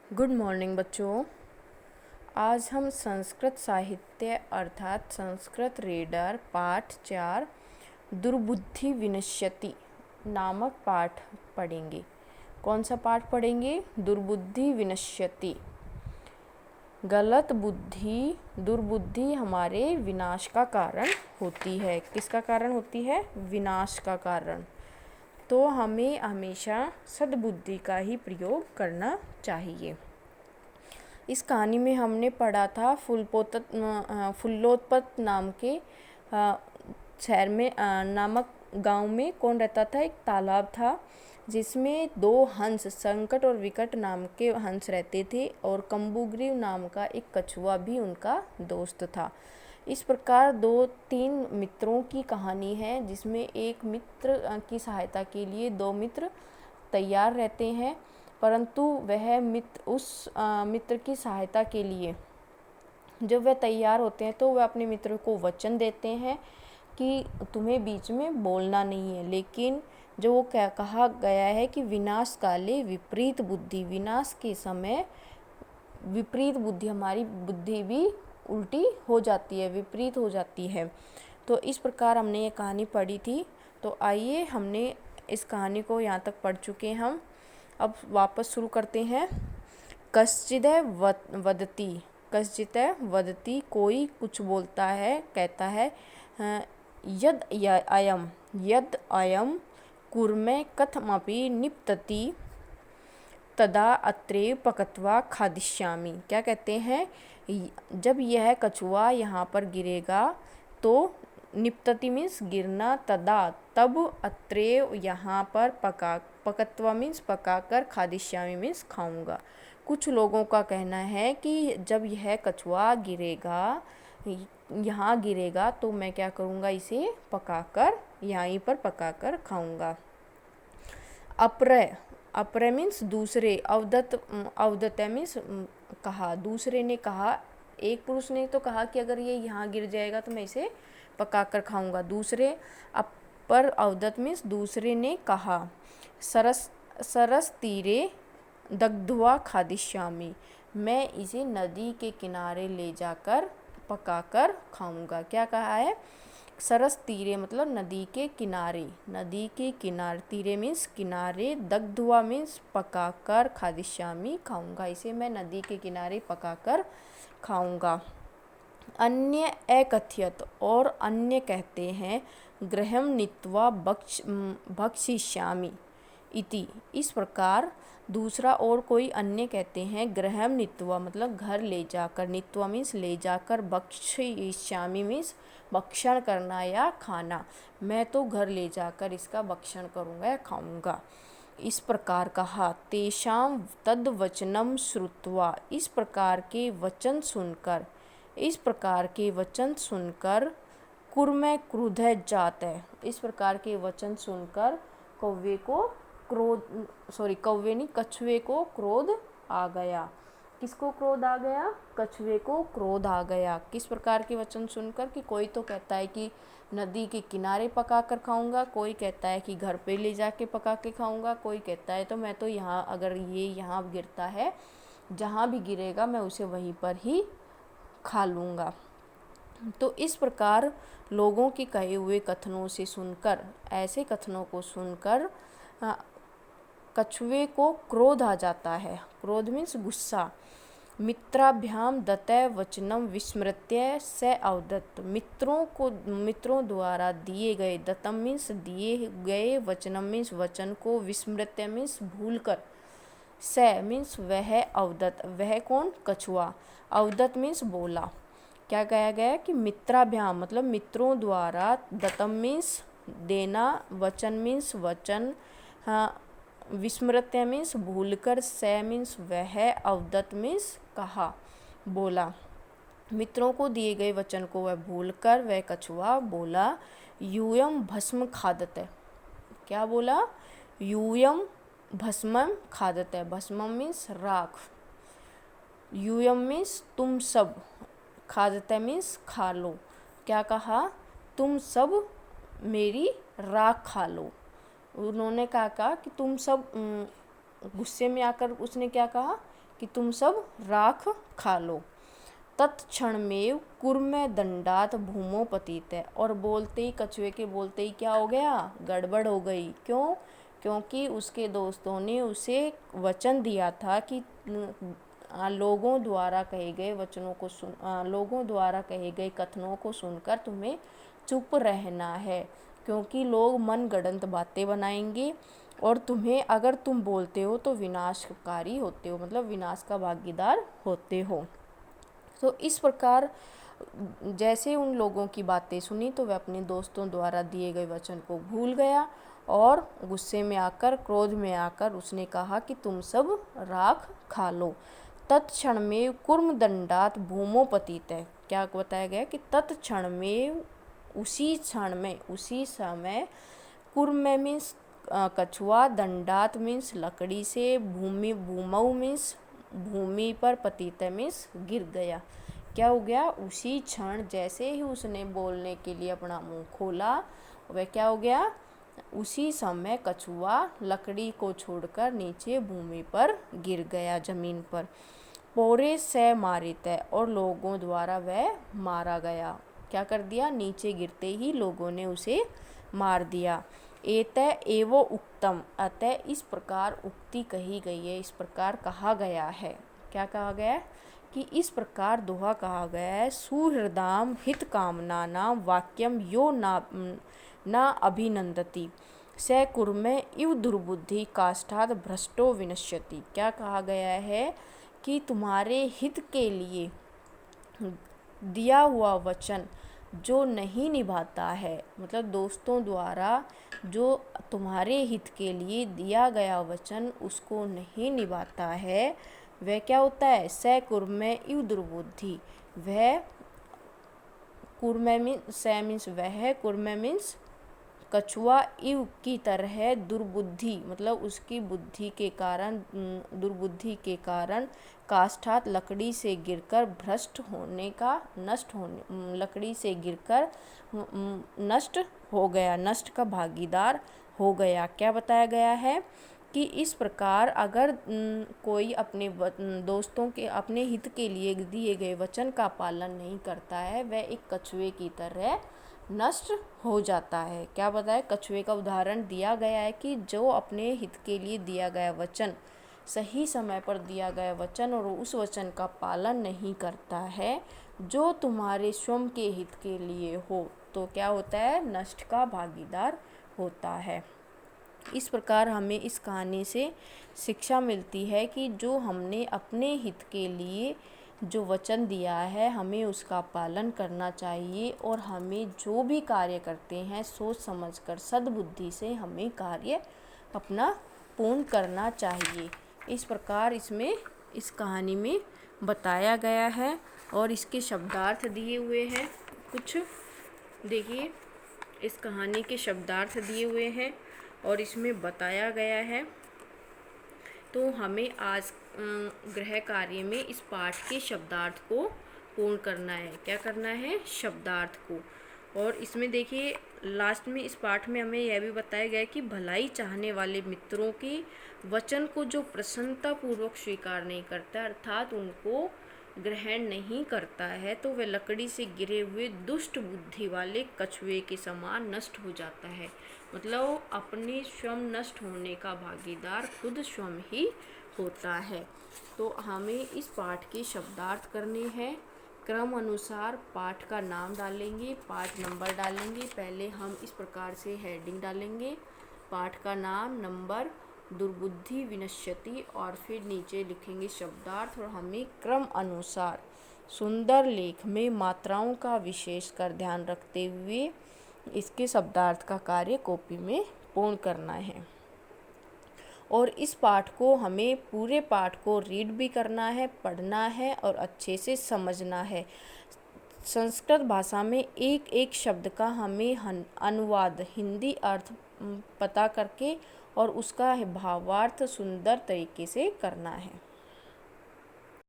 Good morning बच्चों। आज हम संस्कृत साहित्य अर्थात संस्कृत रीडर पाठ 4 दुर्बुद्धि विनश्यति नामक पाठ पढ़ेंगे। कौन सा पाठ पढ़ेंगे? दुर्बुद्धि विनश्यति। गलत बुद्धि, दुर्बुद्धि हमारे विनाश का कारण होती है। किसका कारण होती है? विनाश का कारण। तो हमें हमेशा सद्बुद्धि का ही प्रयोग करना चाहिए। इस कहानी में हमने पढ़ा था फुल्लोत्पत नाम के शहर में नामक गांव में कौन रहता था? एक तालाब था जिसमें 2 हंस, संकट और विकट नाम के हंस रहते थे और कम्बुग्रीव नाम का एक कछुआ भी उनका दोस्त था। इस प्रकार 2-3 मित्रों की कहानी है जिसमें एक मित्र की सहायता के लिए 2 मित्र तैयार रहते हैं, परंतु वह मित्र उस मित्र की सहायता के लिए जब वह तैयार होते हैं तो वह अपने मित्र को वचन देते हैं कि तुम्हें बीच में बोलना नहीं है। लेकिन जो वो क्या कहा गया है कि विनाश काले विपरीत बुद्धि, विनाश के समय विपरीत बुद्धि, हमारी बुद्धि भी उल्टी हो जाती है, विपरीत हो जाती है। तो इस प्रकार हमने ये कहानी पढ़ी थी। तो आइए, हमने इस कहानी को यहाँ तक पढ़ चुके हैं। हम अब वापस शुरू करते हैं। कश्चिद वदति, कश्चित वदति, कोई कुछ बोलता है, कहता है यद अयम कुर्मे कथमपि निपतति तदा अत्रेव पकत्वा खादिष्यामि। क्या कहते हैं? जब यह कछुआ यहाँ पर गिरेगा तो निपतति मीन्स गिरना, तदा तब, अत्रेव यहाँ पर पकत्वा मीन्स पकाकर, खादिष्यामि मीन्स खाऊंगा। कुछ लोगों का कहना है कि जब यह कछुआ गिरेगा, यहाँ गिरेगा, तो मैं क्या करूँगा? इसे पकाकर, यहीं पर पकाकर खाऊंगा। अपर मीन्स दूसरे, अवदत मीन्स कहा, दूसरे ने कहा। एक पुरुष ने तो कहा कि अगर ये यहाँ गिर जाएगा तो मैं इसे पकाकर खाऊंगा। दूसरे, अपर अवदत मीन्स दूसरे ने कहा। सरस तीरे दग्ध्वा खादिष्यामि, मैं इसे नदी के किनारे ले जाकर पकाकर खाऊंगा। क्या कहा है? सरस तीरे मतलब नदी के किनारे, नदी के किनारे, तीरे मीन्स किनारे, दग्ध्वा मीन्स पकाकर, खादिष्यामि खाऊंगा, इसे मैं नदी के किनारे पकाकर खाऊंगा। अन्य एकथ्यत, और अन्य कहते हैं, गृहं नीत्वा भक्षिष्यामि इति, इस प्रकार। दूसरा और कोई अन्य कहते हैं, गृहं नीत्वा मतलब घर ले जाकर, नीत्वा मीन्स ले जाकर, भक्षिष्यामि मीन्स भक्षण करना या खाना, मैं तो घर ले जाकर इसका भक्षण करूँगा या खाऊंगा। इस प्रकार कहा। तेषां तद वचनम श्रुत्वा, इस प्रकार के वचन सुनकर, इस प्रकार के वचन सुनकर, कुर्मे क्रुधः जातः, इस प्रकार के वचन सुनकर कछुए को क्रोध आ गया। किसको क्रोध आ गया? कछुए को क्रोध आ गया। किस प्रकार के वचन सुनकर? कि कोई तो कहता है कि नदी के किनारे पका कर खाऊंगा, कोई कहता है कि घर पे ले जाके पका के खाऊंगा, कोई कहता है तो मैं तो यहाँ, अगर ये यहाँ गिरता है, जहाँ भी गिरेगा मैं उसे वहीं पर ही खा लूँगा। तो इस प्रकार लोगों के कहे हुए कथनों से सुनकर, ऐसे कथनों को सुनकर कछुए को क्रोध आ जाता है। क्रोध मीन्स गुस्सा। मित्राभ्याम दत्तः वचनम विस्मृत्य स अवदत्, मित्रों द्वारा दिए गए, दत्तम मीन्स दिए गए, वचनम मीन्स वचन को, विस्मृत्य मीन्स भूल कर, स मीन्स वह, अवदत् वह कौन? कछुआ। अवदत् मीन्स बोला। क्या कहा गया? कि मित्राभ्याम मतलब मित्रों द्वारा, दत्तम मीन्स देना, वचन मीन्स वचन, विस्मृत्य मीन्स भूलकर, स मीन्स वह, अवदत् मीन्स कहा, बोला। मित्रों को दिए गए वचन को वह भूलकर वह कछुआ बोला, यूयम भस्म खादते। क्या बोला? यूयम भस्मम खादते, भस्मम मीन्स राख, यूयम मीन्स तुम सब, खादते मीन्स खा लो। क्या कहा? तुम सब मेरी राख खा लो। उन्होंने कहा कि तुम सब, गुस्से में आकर उसने क्या कहा कि तुम सब राख खा लो। तत्क्षणमेव कूर्मे दंडात भूमो पतित। और बोलते ही, कछुए के बोलते ही क्या हो गया, गड़बड़ हो गई। क्यों? क्योंकि उसके दोस्तों ने उसे वचन दिया था कि लोगों द्वारा कहे गए वचनों को लोगों द्वारा कहे गए कथनों को सुनकर तुम्हें चुप रहना है, क्योंकि लोग मनगढ़ंत बातें बनाएंगे और तुम्हें, अगर तुम बोलते हो तो विनाशकारी होते हो, मतलब विनाश का भागीदार होते हो। तो इस प्रकार जैसे उन लोगों की बातें सुनी तो वह अपने दोस्तों द्वारा दिए गए वचन को भूल गया और गुस्से में आकर, क्रोध में आकर उसने कहा कि तुम सब राख खा लो। तत्क्षण में कूर्म दंडात भूमो पतित। क्या बताया गया कि तत्क्षण में, उसी क्षण में, उसी समय, कूर्म मीन्स कछुआ, दंडात मीन्स लकड़ी से, भूमौ मीन्स भूमि पर, पतित मीन्स गिर गया। क्या हो गया? उसी क्षण जैसे ही उसने बोलने के लिए अपना मुंह खोला, वह क्या हो गया? उसी समय कछुआ लकड़ी को छोड़कर नीचे भूमि पर गिर गया, जमीन पर। पोरे से मारित, और लोगों द्वारा वह मारा गया। क्या कर दिया? नीचे गिरते ही लोगों ने उसे मार दिया। एतः एवो उक्तम, अतः इस प्रकार उक्ति कही गई है, इस प्रकार कहा गया है। क्या कहा गया है? कि इस प्रकार दोहा कहा गया है। सुहृदाम हित कामना नाम वाक्यम यो ना अभिनंदति स कुर्मे इव दुर्बुद्धि काष्ठात् भ्रष्टो विनश्यति। क्या कहा गया है? कि तुम्हारे हित के लिए दिया हुआ वचन जो नहीं निभाता है, मतलब दोस्तों द्वारा जो तुम्हारे हित के लिए दिया गया वचन उसको नहीं निभाता है, वह क्या होता है? स कुर्मे इव दुर्बुद्धि। वह कुर्मे मीन्स वह, कुर्मे मीन्स कछुआ, इव की तरह, दुर्बुद्धि मतलब उसकी बुद्धि के कारण, दुर्बुद्धि के कारण, काष्ठात लकड़ी से गिरकर, भ्रष्ट होने का, नष्ट होने, लकड़ी से गिरकर नष्ट हो गया, नष्ट का भागीदार हो गया। क्या बताया गया है? कि इस प्रकार अगर कोई अपने दोस्तों के, अपने हित के लिए दिए गए वचन का पालन नहीं करता है, वह एक कछुए की तरह नष्ट हो जाता है। क्या बताया? कछुए का उदाहरण दिया गया है कि जो अपने हित के लिए दिया गया वचन, सही समय पर दिया गया वचन, और उस वचन का पालन नहीं करता है जो तुम्हारे स्वयं के हित के लिए हो, तो क्या होता है? नष्ट का भागीदार होता है। इस प्रकार हमें इस कहानी से शिक्षा मिलती है कि जो हमने अपने हित के लिए जो वचन दिया है, हमें उसका पालन करना चाहिए, और हमें जो भी कार्य करते हैं सोच समझकर, सद्बुद्धि से हमें कार्य अपना पूर्ण करना चाहिए। इस प्रकार इसमें, इस कहानी में बताया गया है, और इसके शब्दार्थ दिए हुए हैं कुछ। देखिए, इस कहानी के शब्दार्थ दिए हुए हैं और इसमें बताया गया है। तो हमें आज गृह कार्य में इस पाठ के शब्दार्थ को पूर्ण करना है। क्या करना है? शब्दार्थ को। और इसमें देखिए लास्ट में इस पाठ में हमें यह भी बताया गया कि भलाई चाहने वाले मित्रों के वचन को जो प्रसन्नतापूर्वक स्वीकार नहीं करता, अर्थात उनको ग्रहण नहीं करता है, तो वह लकड़ी से गिरे हुए दुष्ट बुद्धि वाले कछुए के समान नष्ट हो जाता है। मतलब अपने स्वयं नष्ट होने का भागीदार खुद स्वयं ही होता है। तो हमें इस पाठ के शब्दार्थ करने हैं। क्रम अनुसार पाठ का नाम डालेंगे, पाठ नंबर डालेंगे। पहले हम इस प्रकार से हेडिंग डालेंगे, पाठ का नाम, नंबर, दुर्बुद्धि विनश्यति, और फिर नीचे लिखेंगे शब्दार्थ। और हमें क्रम अनुसार सुंदर लेख में मात्राओं का विशेष कर ध्यान रखते हुए इसके शब्दार्थ का कार्य कॉपी में पूर्ण करना है। और इस पाठ को हमें, पूरे पाठ को रीड भी करना है, पढ़ना है और अच्छे से समझना है। संस्कृत भाषा में एक एक शब्द का हमें अनुवाद, हिंदी अर्थ पता करके और उसका भावार्थ सुंदर तरीके से करना है।